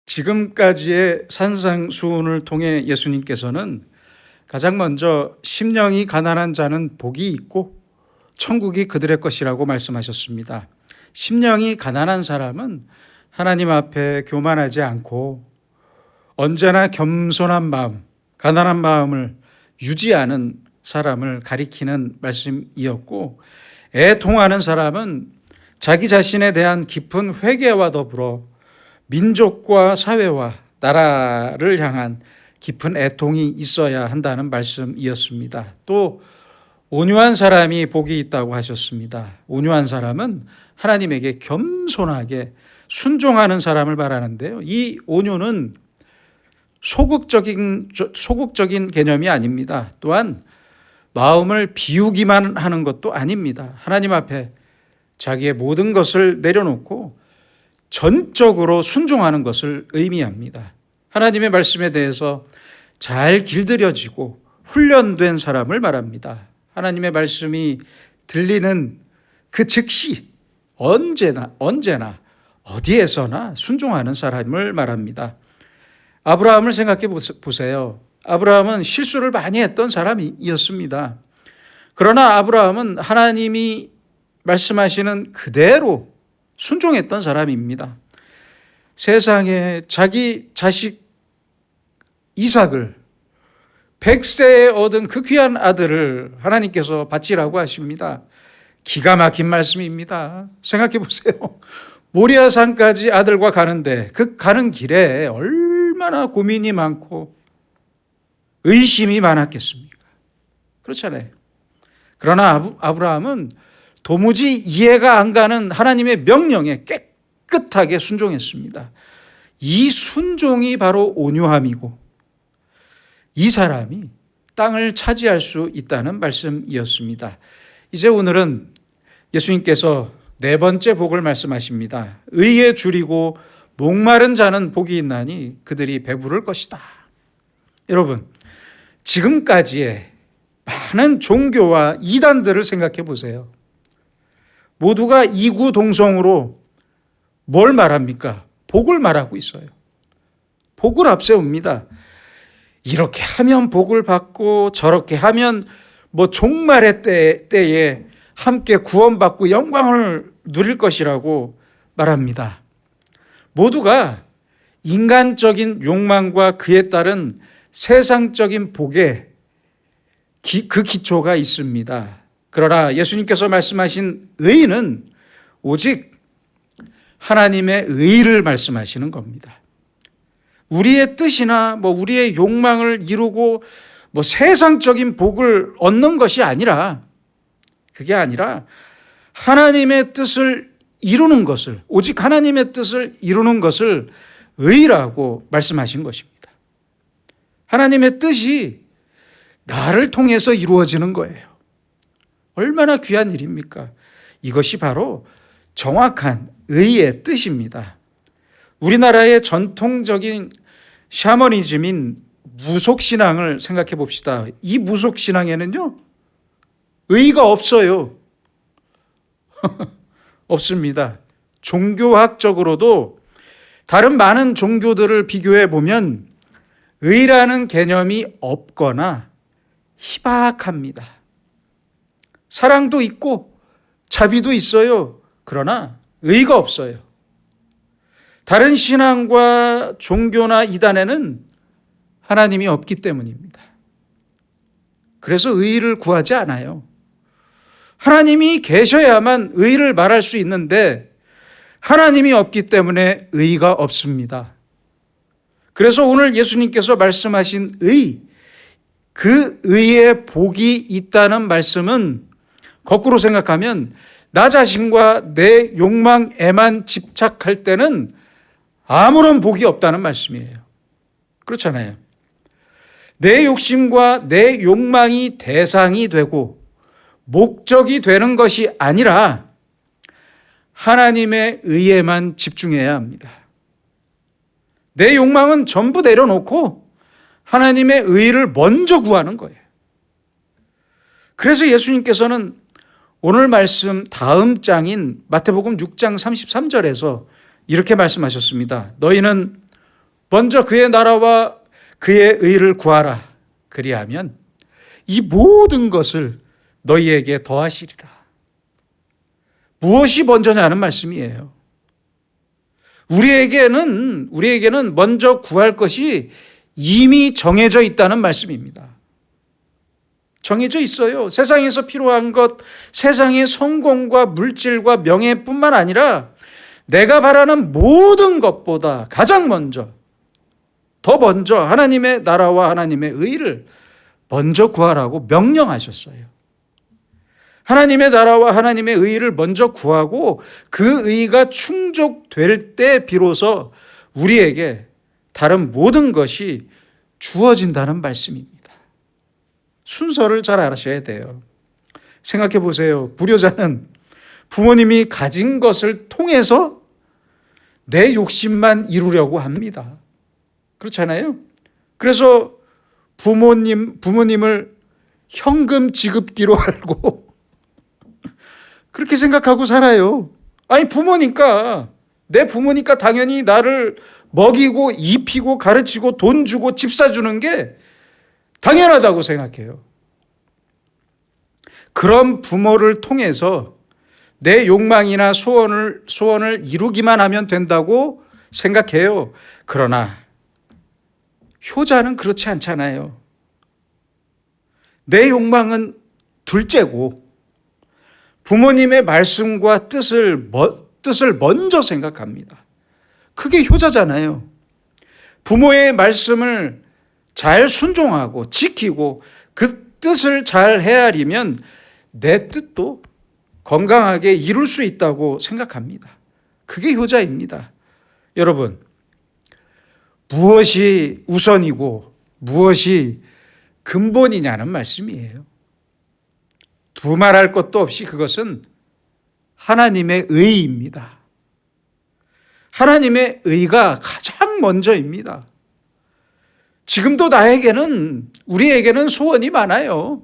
지금까지의 산상수훈을 통해 예수님께서는 가장 먼저 심령이 가난한 자는 복이 있고 천국이 그들의 것이라고 말씀하셨습니다. 심령이 가난한 사람은 하나님 앞에 교만하지 않고 언제나 겸손한 마음, 가난한 마음을 유지하는 사람을 가리키는 말씀이었고, 애통하는 사람은 자기 자신에 대한 깊은 회개와 더불어 민족과 사회와 나라를 향한 깊은 애통이 있어야 한다는 말씀이었습니다. 또 온유한 사람이 복이 있다고 하셨습니다. 온유한 사람은 하나님에게 겸손하게 순종하는 사람을 말하는데요. 이 온유는 소극적인 개념이 아닙니다. 또한 마음을 비우기만 하는 것도 아닙니다. 하나님 앞에 자기의 모든 것을 내려놓고 전적으로 순종하는 것을 의미합니다. 하나님의 말씀에 대해서 잘 길들여지고 훈련된 사람을 말합니다. 하나님의 말씀이 들리는 그 즉시 언제나 어디에서나 순종하는 사람을 말합니다. 아브라함을 생각해 보세요. 아브라함은 실수를 많이 했던 사람이었습니다. 그러나 아브라함은 하나님이 말씀하시는 그대로 순종했던 사람입니다. 세상에 자기 자식 이삭을 100세에 얻은 그 귀한 아들을 하나님께서 바치라고 하십니다. 기가 막힌 말씀입니다. 생각해 보세요. 모리아산까지 아들과 가는데 그 가는 길에 얼마나 고민이 많고 의심이 많았겠습니까? 그렇잖아요. 그러나 아브라함은 도무지 이해가 안 가는 하나님의 명령에 깨끗하게 순종했습니다. 이 순종이 바로 온유함이고 이 사람이 땅을 차지할 수 있다는 말씀이었습니다. 이제 오늘은 예수님께서 네 번째 복을 말씀하십니다. 의에 줄이고 목마른 자는 복이 있나니 그들이 배부를 것이다. 여러분, 지금까지의 많은 종교와 이단들을 생각해 보세요. 모두가 이구동성으로 뭘 말합니까? 복을 말하고 있어요. 복을 앞세웁니다. 이렇게 하면 복을 받고 저렇게 하면 종말의 때에 함께 구원받고 영광을 누릴 것이라고 말합니다. 모두가 인간적인 욕망과 그에 따른 세상적인 복에 그 기초가 있습니다. 그러나 예수님께서 말씀하신 의는 오직 하나님의 의를 말씀하시는 겁니다. 우리의 뜻이나 우리의 욕망을 이루고 세상적인 복을 얻는 것이 아니라, 그게 아니라 하나님의 뜻을 이루는 것을, 오직 하나님의 뜻을 이루는 것을 의라고 말씀하신 것입니다. 하나님의 뜻이 나를 통해서 이루어지는 거예요. 얼마나 귀한 일입니까? 이것이 바로 정확한 의의 뜻입니다. 우리나라의 전통적인 샤머니즘인 무속신앙을 생각해 봅시다. 이 무속신앙에는요, 의가 없어요. 없습니다. 종교학적으로도 다른 많은 종교들을 비교해 보면 의라는 개념이 없거나 희박합니다. 사랑도 있고 자비도 있어요. 그러나 의가 없어요. 다른 신앙과 종교나 이단에는 하나님이 없기 때문입니다. 그래서 의를 구하지 않아요. 하나님이 계셔야만 의를 말할 수 있는데 하나님이 없기 때문에 의가 없습니다. 그래서 오늘 예수님께서 말씀하신 의, 그 의의 복이 있다는 말씀은 거꾸로 생각하면 나 자신과 내 욕망에만 집착할 때는 아무런 복이 없다는 말씀이에요. 그렇잖아요. 내 욕심과 내 욕망이 대상이 되고 목적이 되는 것이 아니라 하나님의 의에만 집중해야 합니다. 내 욕망은 전부 내려놓고 하나님의 의를 먼저 구하는 거예요. 그래서 예수님께서는 오늘 말씀 다음 장인 마태복음 6장 33절에서 이렇게 말씀하셨습니다. 너희는 먼저 그의 나라와 그의 의를 구하라. 그리하면 이 모든 것을 너희에게 더하시리라. 무엇이 먼저냐는 말씀이에요. 우리에게는 먼저 구할 것이 이미 정해져 있다는 말씀입니다. 정해져 있어요. 세상에서 필요한 것, 세상의 성공과 물질과 명예뿐만 아니라 내가 바라는 모든 것보다 가장 먼저, 더 먼저 하나님의 나라와 하나님의 의를 먼저 구하라고 명령하셨어요. 하나님의 나라와 하나님의 의를 먼저 구하고 그 의가 충족될 때 비로소 우리에게 다른 모든 것이 주어진다는 말씀입니다. 순서를 잘 알아셔야 돼요. 생각해 보세요. 불효자는 부모님이 가진 것을 통해서 내 욕심만 이루려고 합니다. 그렇잖아요? 그래서 부모님을 현금 지급기로 알고 그렇게 생각하고 살아요. 아니, 내 부모니까 당연히 나를 먹이고 입히고 가르치고 돈 주고 집 사주는 게 당연하다고 생각해요. 그런 부모를 통해서 내 욕망이나 소원을 이루기만 하면 된다고 생각해요. 그러나 효자는 그렇지 않잖아요. 내 욕망은 둘째고 부모님의 말씀과 뜻을 먼저 생각합니다. 그게 효자잖아요. 부모의 말씀을 잘 순종하고 지키고 그 뜻을 잘 헤아리면 내 뜻도 건강하게 이룰 수 있다고 생각합니다. 그게 효자입니다. 여러분, 무엇이 우선이고 무엇이 근본이냐는 말씀이에요. 두말할 것도 없이 그것은 하나님의 의입니다. 하나님의 의가 가장 먼저입니다. 지금도 우리에게는 소원이 많아요.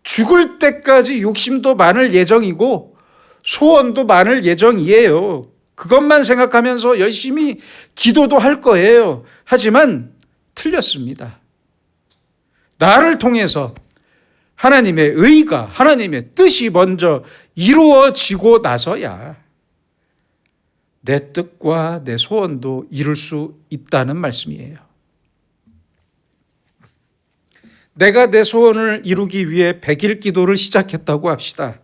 죽을 때까지 욕심도 많을 예정이고 소원도 많을 예정이에요. 그것만 생각하면서 열심히 기도도 할 거예요. 하지만 틀렸습니다. 나를 통해서 하나님의 의가, 하나님의 뜻이 먼저 이루어지고 나서야 내 뜻과 내 소원도 이룰 수 있다는 말씀이에요. 내가 내 소원을 이루기 위해 100일 기도를 시작했다고 합시다.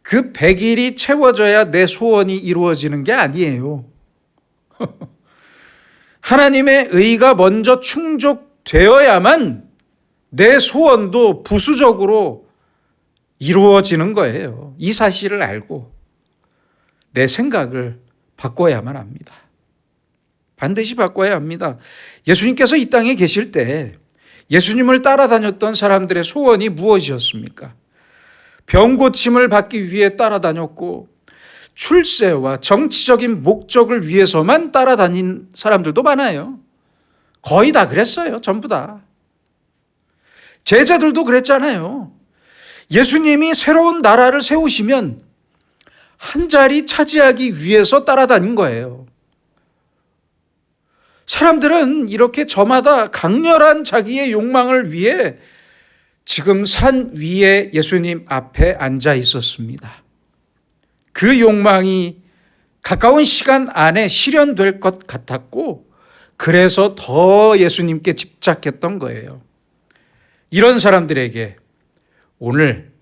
그 100일이 채워져야 내 소원이 이루어지는 게 아니에요. 하나님의 의가 먼저 충족되어야만 내 소원도 부수적으로 이루어지는 거예요. 이 사실을 알고 내 생각을 바꿔야만 합니다. 반드시 바꿔야 합니다. 예수님께서 이 땅에 계실 때 예수님을 따라다녔던 사람들의 소원이 무엇이었습니까? 병 고침을 받기 위해 따라다녔고 출세와 정치적인 목적을 위해서만 따라다닌 사람들도 많아요. 거의 다 그랬어요. 전부 다. 제자들도 그랬잖아요. 예수님이 새로운 나라를 세우시면 한 자리 차지하기 위해서 따라다닌 거예요. 사람들은 이렇게 저마다 강렬한 자기의 욕망을 위해 지금 산 위에 예수님 앞에 앉아 있었습니다. 그 욕망이 가까운 시간 안에 실현될 것 같았고 그래서 더 예수님께 집착했던 거예요. 이런 사람들에게 오늘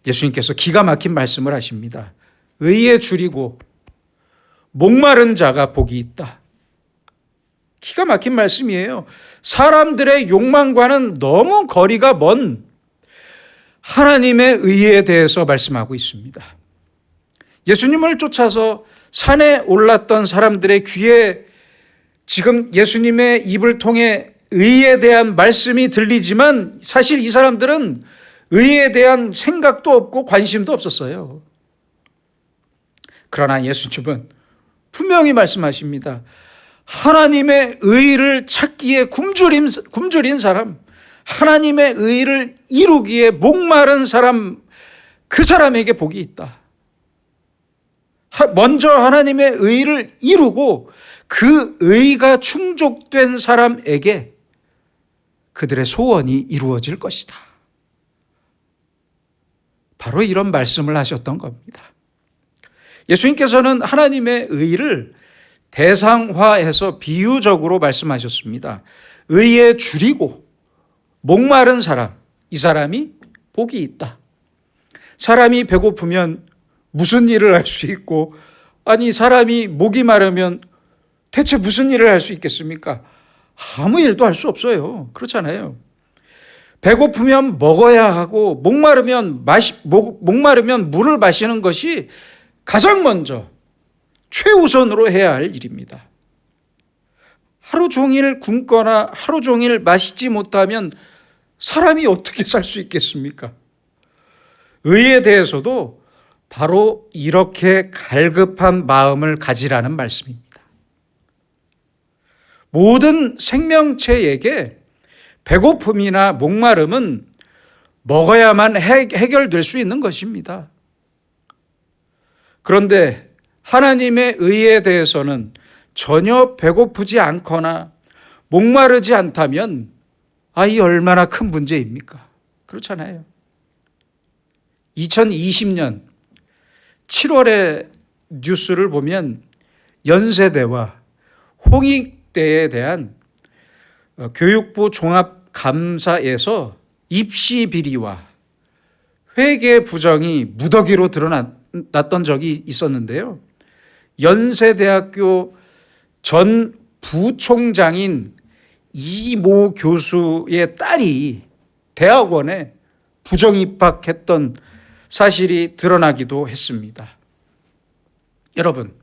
예수님께서 기가 막힌 말씀을 하십니다. 의에 줄이고 목마른 자가 복이 있다. 기가 막힌 말씀이에요. 사람들의 욕망과는 너무 거리가 먼 하나님의 의에 대해서 말씀하고 있습니다. 예수님을 쫓아서 산에 올랐던 사람들의 귀에 지금 예수님의 입을 통해 의에 대한 말씀이 들리지만 사실 이 사람들은 의에 대한 생각도 없고 관심도 없었어요. 그러나 예수님은 분명히 말씀하십니다. 하나님의 의를 찾기에 굶주린 사람, 하나님의 의를 이루기에 목마른 사람, 그 사람에게 복이 있다. 먼저 하나님의 의를 이루고 그 의가 충족된 사람에게 그들의 소원이 이루어질 것이다. 바로 이런 말씀을 하셨던 겁니다. 예수님께서는 하나님의 의를 대상화해서 비유적으로 말씀하셨습니다. 의에 줄이고 목마른 사람, 이 사람이 복이 있다. 사람이 배고프면 무슨 일을 할 수 있고, 아니 사람이 목이 마르면 대체 무슨 일을 할 수 있겠습니까? 아무 일도 할 수 없어요. 그렇잖아요. 배고프면 먹어야 하고 목마르면 물을 마시는 것이 가장 먼저 최우선으로 해야 할 일입니다. 하루 종일 굶거나 하루 종일 마시지 못하면 사람이 어떻게 살 수 있겠습니까? 의에 대해서도 바로 이렇게 갈급한 마음을 가지라는 말씀입니다. 모든 생명체에게 배고픔이나 목마름은 먹어야만 해결될 수 있는 것입니다. 그런데 하나님의 의에 대해서는 전혀 배고프지 않거나 목마르지 않다면 이 얼마나 큰 문제입니까? 그렇잖아요. 2020년 7월의 뉴스를 보면 연세대와 홍익대에 대한 교육부 종합감사에서 입시 비리와 회계 부정이 무더기로 드러났던 적이 있었는데요. 연세대학교 전 부총장인 이모 교수의 딸이 대학원에 부정 입학했던 사실이 드러나기도 했습니다. 여러분,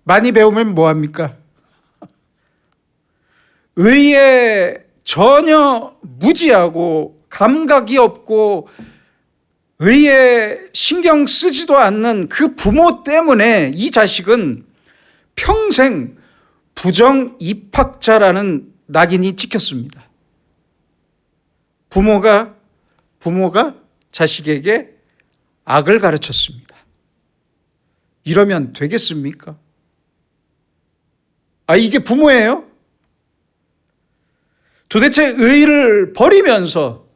많이 배우면 뭐합니까? 의에 전혀 무지하고 감각이 없고 의에 신경 쓰지도 않는 그 부모 때문에 이 자식은 평생 부정 입학자라는 낙인이 찍혔습니다. 부모가 자식에게 악을 가르쳤습니다. 이러면 되겠습니까? 이게 부모예요? 도대체 의를 버리면서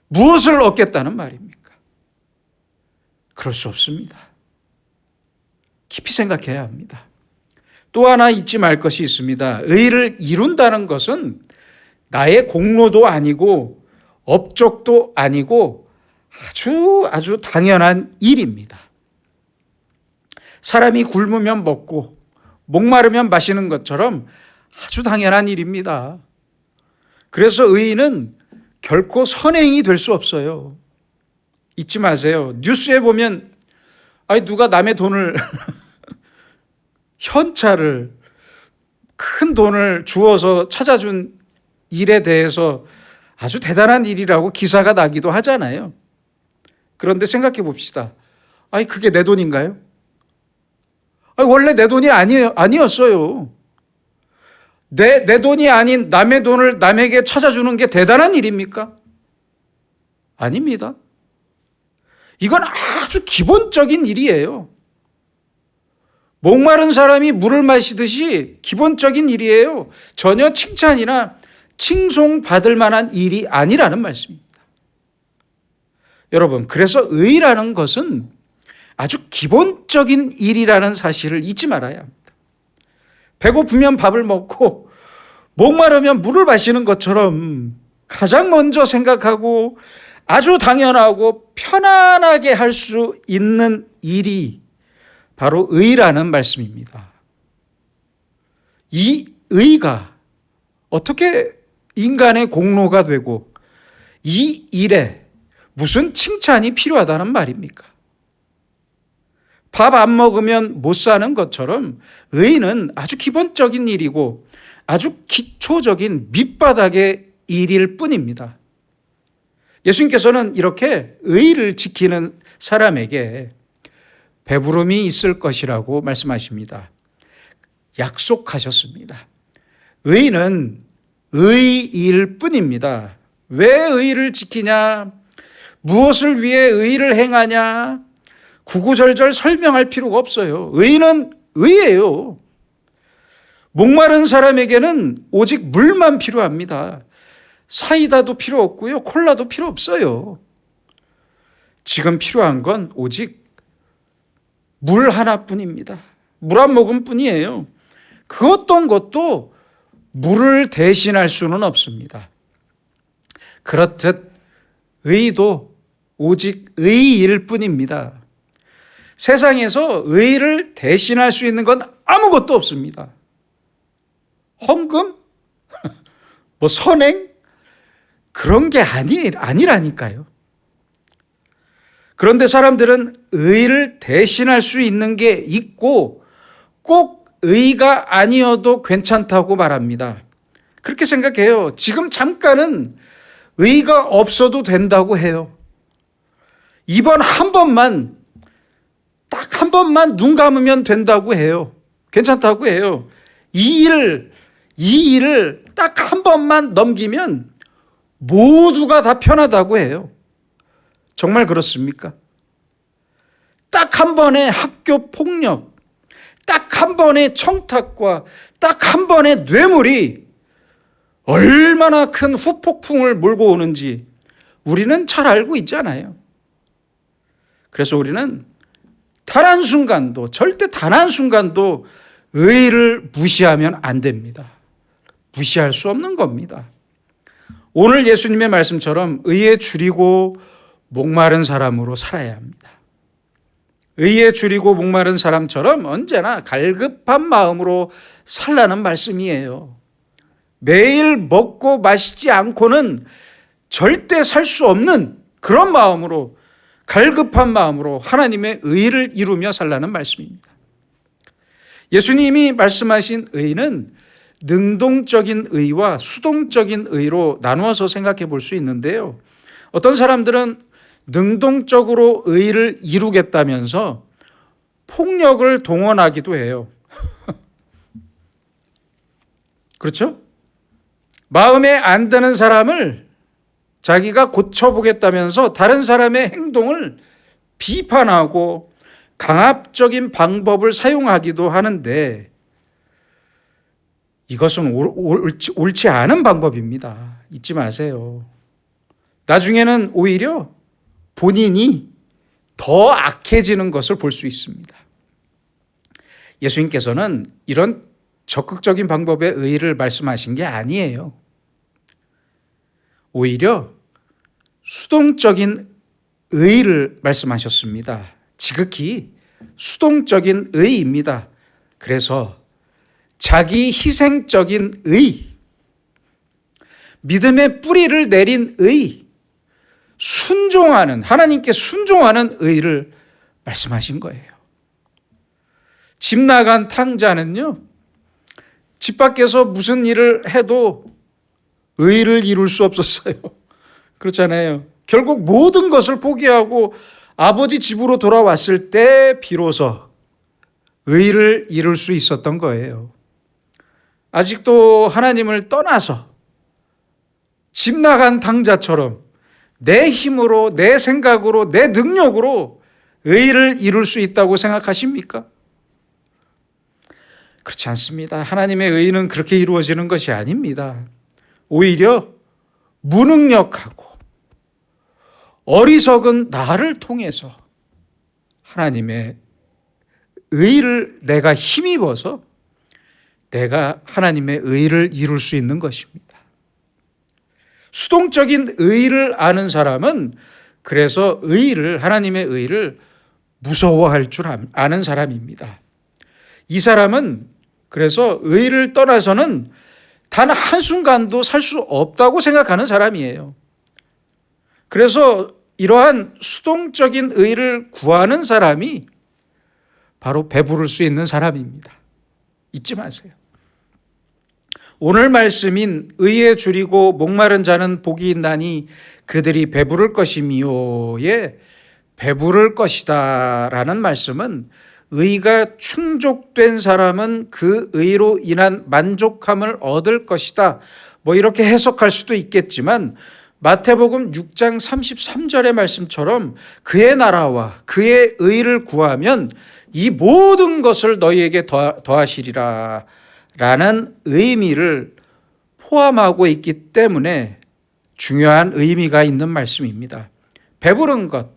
무엇을 얻겠다는 말입니까? 그럴 수 없습니다. 깊이 생각해야 합니다. 또 하나 잊지 말 것이 있습니다. 의를 이룬다는 것은 나의 공로도 아니고 업적도 아니고 아주 당연한 일입니다. 사람이 굶으면 먹고 목마르면 마시는 것처럼 아주 당연한 일입니다. 그래서 의인은 결코 선행이 될 수 없어요. 잊지 마세요. 뉴스에 보면 누가 남의 돈을 현찰을 큰 돈을 주어서 찾아준 일에 대해서 아주 대단한 일이라고 기사가 나기도 하잖아요. 그런데 생각해 봅시다. 그게 내 돈인가요? 원래 내 돈이 아니었어요. 내 돈이 아닌 남의 돈을 남에게 찾아주는 게 대단한 일입니까? 아닙니다. 이건 아주 기본적인 일이에요. 목마른 사람이 물을 마시듯이 기본적인 일이에요. 전혀 칭찬이나 칭송받을 만한 일이 아니라는 말씀입니다. 여러분, 그래서 의라는 것은 아주 기본적인 일이라는 사실을 잊지 말아야 합니다. 배고프면 밥을 먹고 목마르면 물을 마시는 것처럼 가장 먼저 생각하고 아주 당연하고 편안하게 할 수 있는 일이 바로 의라는 말씀입니다. 이 의가 어떻게 인간의 공로가 되고 이 일에 무슨 칭찬이 필요하다는 말입니까? 밥 안 먹으면 못 사는 것처럼 의는 아주 기본적인 일이고 아주 기초적인 밑바닥의 일일 뿐입니다. 예수님께서는 이렇게 의를 지키는 사람에게 배부름이 있을 것이라고 말씀하십니다. 약속하셨습니다. 의는 의일 뿐입니다. 왜 의를 지키냐? 무엇을 위해 의를 행하냐? 구구절절 설명할 필요가 없어요. 의는 의예요. 목마른 사람에게는 오직 물만 필요합니다. 사이다도 필요 없고요. 콜라도 필요 없어요. 지금 필요한 건 오직 물 하나뿐입니다. 물 한 모금뿐이에요. 그 어떤 것도 물을 대신할 수는 없습니다. 그렇듯 의도 오직 의일 뿐입니다. 세상에서 의를 대신할 수 있는 건 아무것도 없습니다. 헌금? 뭐 선행? 그런 게 아니라니까요. 그런데 사람들은 의를 대신할 수 있는 게 있고 꼭 의가 아니어도 괜찮다고 말합니다. 그렇게 생각해요. 지금 잠깐은 의가 없어도 된다고 해요. 이번 한 번만, 딱 한 번만 눈 감으면 된다고 해요. 괜찮다고 해요. 이 일을 딱 한 번만 넘기면 모두가 다 편하다고 해요. 정말 그렇습니까? 딱 한 번의 학교 폭력, 딱 한 번의 청탁과 딱 한 번의 뇌물이 얼마나 큰 후폭풍을 몰고 오는지 우리는 잘 알고 있잖아요. 그래서 우리는 절대 단 한순간도 의를 무시하면 안 됩니다. 무시할 수 없는 겁니다. 오늘 예수님의 말씀처럼 의에 줄이고 목마른 사람으로 살아야 합니다. 의에 줄이고 목마른 사람처럼 언제나 갈급한 마음으로 살라는 말씀이에요. 매일 먹고 마시지 않고는 절대 살 수 없는 그런 마음으로, 갈급한 마음으로 하나님의 의를 이루며 살라는 말씀입니다. 예수님이 말씀하신 의는 능동적인 의와 수동적인 의로 나누어서 생각해 볼 수 있는데요. 어떤 사람들은 능동적으로 의를 이루겠다면서 폭력을 동원하기도 해요. 그렇죠? 마음에 안 드는 사람을 자기가 고쳐보겠다면서 다른 사람의 행동을 비판하고 강압적인 방법을 사용하기도 하는데 이것은 옳지 않은 방법입니다. 잊지 마세요. 나중에는 오히려 본인이 더 악해지는 것을 볼 수 있습니다. 예수님께서는 이런 적극적인 방법의 의의를 말씀하신 게 아니에요. 오히려 수동적인 의의를 말씀하셨습니다. 지극히 수동적인 의의입니다. 그래서 자기 희생적인 의, 믿음의 뿌리를 내린 의, 하나님께 순종하는 의를 말씀하신 거예요. 집 나간 탕자는요, 집 밖에서 무슨 일을 해도 의를 이룰 수 없었어요. 그렇잖아요. 결국 모든 것을 포기하고 아버지 집으로 돌아왔을 때 비로소 의를 이룰 수 있었던 거예요. 아직도 하나님을 떠나서 집 나간 탕자처럼 내 힘으로, 내 생각으로, 내 능력으로 의를 이룰 수 있다고 생각하십니까? 그렇지 않습니다. 하나님의 의는 그렇게 이루어지는 것이 아닙니다. 오히려 무능력하고 어리석은 나를 통해서 하나님의 의를 내가 힘입어서 내가 하나님의 의를 이룰 수 있는 것입니다. 수동적인 의를 아는 사람은 그래서 하나님의 의를 무서워할 줄 아는 사람입니다. 이 사람은 그래서 의를 떠나서는 단 한순간도 살 수 없다고 생각하는 사람이에요. 그래서 이러한 수동적인 의를 구하는 사람이 바로 배부를 수 있는 사람입니다. 잊지 마세요. 오늘 말씀인 의에 줄이고 목마른 자는 복이 있나니 그들이 배부를 것이미요에 배부를 것이다 라는 말씀은 의가 충족된 사람은 그 의로 인한 만족함을 얻을 것이다, 뭐 이렇게 해석할 수도 있겠지만 마태복음 6장 33절의 말씀처럼 그의 나라와 그의 의를 구하면 이 모든 것을 너희에게 더하시리라 라는 의미를 포함하고 있기 때문에 중요한 의미가 있는 말씀입니다. 배부른 것,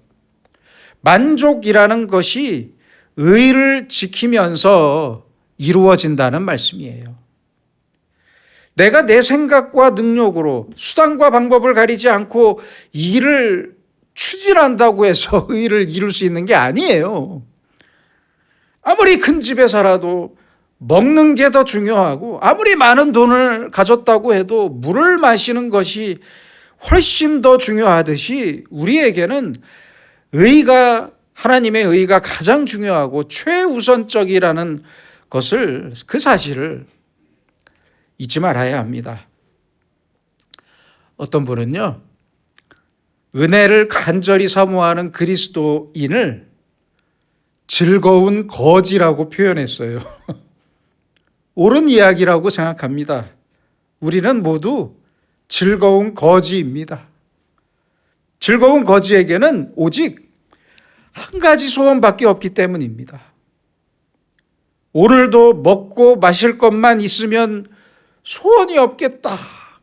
만족이라는 것이 의를 지키면서 이루어진다는 말씀이에요. 내가 내 생각과 능력으로 수단과 방법을 가리지 않고 일을 추진한다고 해서 의를 이룰 수 있는 게 아니에요. 아무리 큰 집에 살아도 먹는 게 더 중요하고, 아무리 많은 돈을 가졌다고 해도 물을 마시는 것이 훨씬 더 중요하듯이 우리에게는 하나님의 의가 가장 중요하고 최우선적이라는 것을, 그 사실을 잊지 말아야 합니다. 어떤 분은요, 은혜를 간절히 사모하는 그리스도인을 즐거운 거지라고 표현했어요. 옳은 이야기라고 생각합니다. 우리는 모두 즐거운 거지입니다. 즐거운 거지에게는 오직 한 가지 소원밖에 없기 때문입니다. 오늘도 먹고 마실 것만 있으면 소원이 없겠다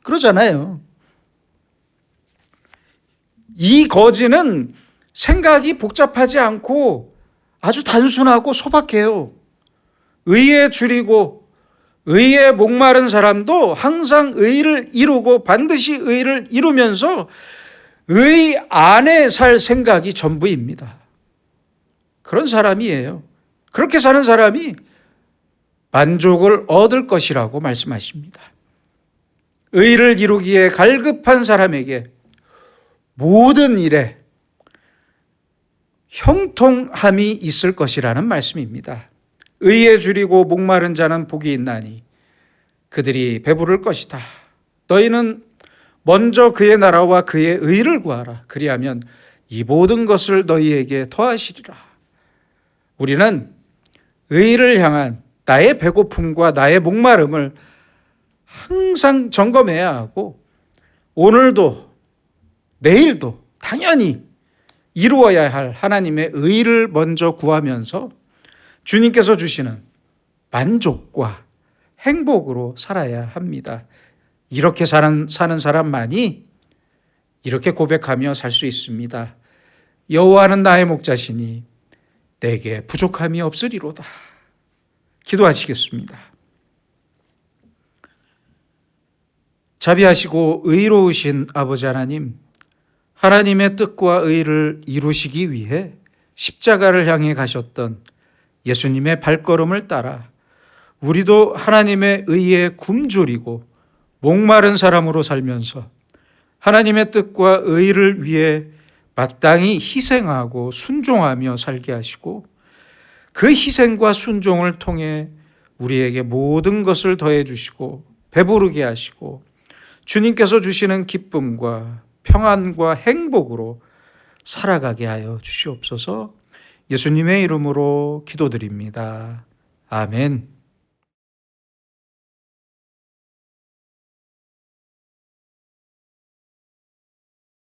그러잖아요. 이 거지는 생각이 복잡하지 않고 아주 단순하고 소박해요. 의에 줄이고 의에 목마른 사람도 항상 의를 이루고 반드시 의를 이루면서 의 안에 살 생각이 전부입니다. 그런 사람이에요. 그렇게 사는 사람이 만족을 얻을 것이라고 말씀하십니다. 의를 이루기에 갈급한 사람에게 모든 일에 형통함이 있을 것이라는 말씀입니다. 의에 줄이고 목마른 자는 복이 있나니 그들이 배부를 것이다. 너희는 먼저 그의 나라와 그의 의를 구하라. 그리하면 이 모든 것을 너희에게 더하시리라. 우리는 의를 향한 나의 배고픔과 나의 목마름을 항상 점검해야 하고, 오늘도 내일도 당연히 이루어야 할 하나님의 의를 먼저 구하면서 주님께서 주시는 만족과 행복으로 살아야 합니다. 이렇게 사는 사람만이 이렇게 고백하며 살 수 있습니다. 여호와는 나의 목자시니 내게 부족함이 없으리로다. 기도하시겠습니다. 자비하시고 의로우신 아버지 하나님, 하나님의 뜻과 의를 이루시기 위해 십자가를 향해 가셨던 예수님의 발걸음을 따라 우리도 하나님의 의에 굶주리고 목마른 사람으로 살면서 하나님의 뜻과 의를 위해 마땅히 희생하고 순종하며 살게 하시고, 그 희생과 순종을 통해 우리에게 모든 것을 더해 주시고 배부르게 하시고 주님께서 주시는 기쁨과 평안과 행복으로 살아가게 하여 주시옵소서. 예수님의 이름으로 기도드립니다. 아멘.